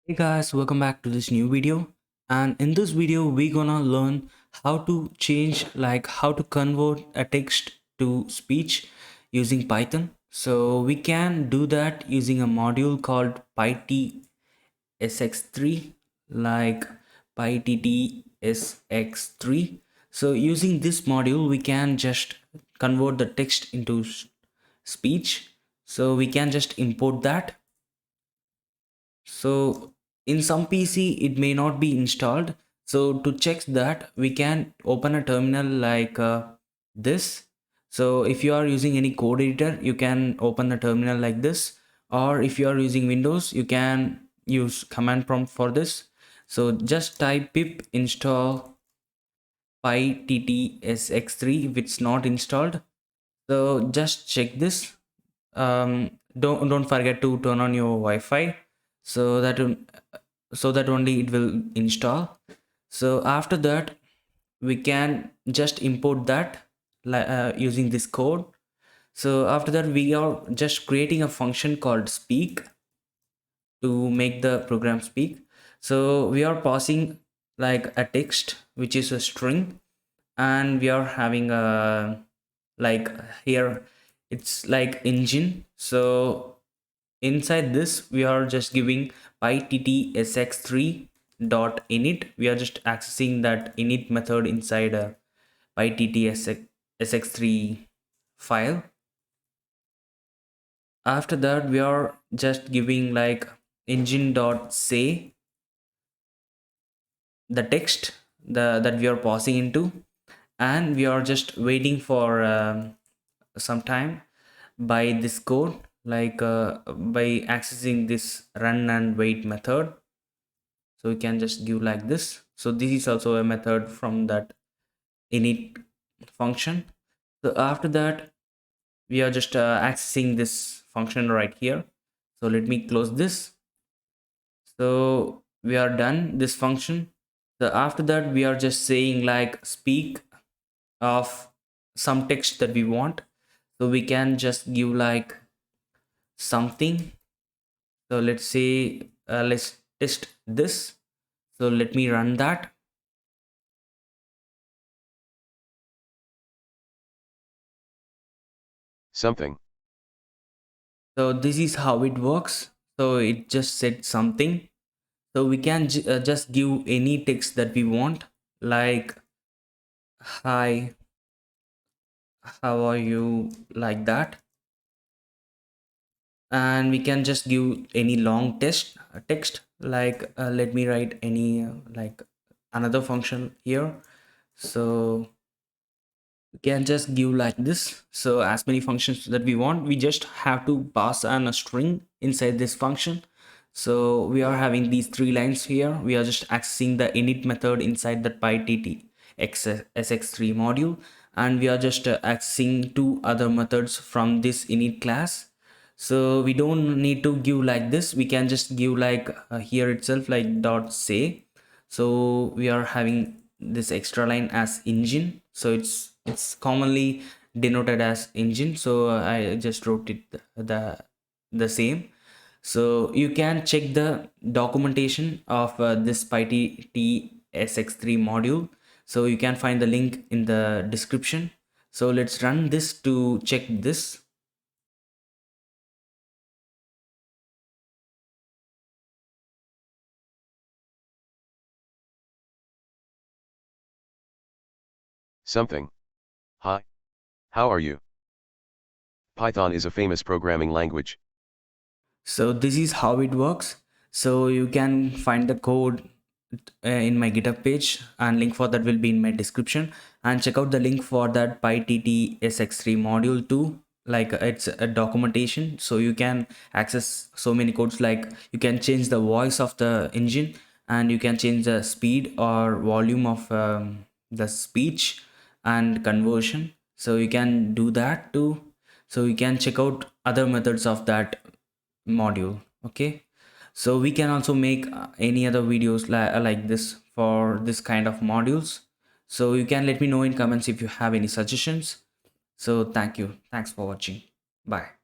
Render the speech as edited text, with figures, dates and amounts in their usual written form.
Hey guys, welcome back to this new video. And in this video, we're gonna learn how to change, how to convert a text to speech using Python. So we can do that using a module called PyTSX3, like PyTTSX3. So using this module, we can just convert the text into speech. So we can just import that. So in some PC it may not be installed. So to check that, we can open a terminal like this. So if you are using any code editor, you can open a terminal like this, or if you are using Windows, you can use command prompt for this. So just type pip install pyttsx3 if it's not installed. So just check this. Don't forget to turn on your Wi-Fi, so that so that only it will install. So after that, we can just import that using this code. So after that, we are just creating a function called speak to make the program speak. So we are passing like a text which is a string, and we are having a like here it's like engine. So inside this we are just giving pyttsx3 dot init. We are just accessing that init method inside a pyttsx3 file. After that, we are just giving like engine dot say the text that we are passing into, and we are just waiting for some time by this code, by accessing this run and wait method. So we can just give like this. So this is also a method from that init function. So after that, we are just accessing this function right here. So let me close this. So we are done this function. So after that, we are just saying like speak of some text that we want. So we can just give like something. So let's say let's test this. So let me run that. Something. So this is how it works. So it just said something. So we can just give any text that we want, like hi, how are you, like that. And we can just give any long text like let me write any like another function here. So we can just give like this. So as many functions that we want, we just have to pass on a string inside this function. So we are having these three lines here. We are just accessing the init method inside that pyttsx3 module, and we are just accessing two other methods from this init class. So we don't need to give like this. We can just give like here itself like dot say. So we are having this extra line as engine. So it's commonly denoted as engine. So I just wrote it the same. So you can check the documentation of this pyttsx3 module. So you can find the link in the description. So let's run this to check this. Something. Hi. How are you? Python is a famous programming language. So this is how it works. So you can find the code in my GitHub page, and link for that will be in my description. And check out the link for that pyttsx3 module too. Like it's a documentation, so you can access so many codes. Like you can change the voice of the engine, and you can change the speed or volume of the speech and conversion. So you can do that too. So you can check out other methods of that module. Okay, so we can also make any other videos like this for this kind of modules. So you can let me know in comments if you have any suggestions. So thank you, thanks for watching. Bye.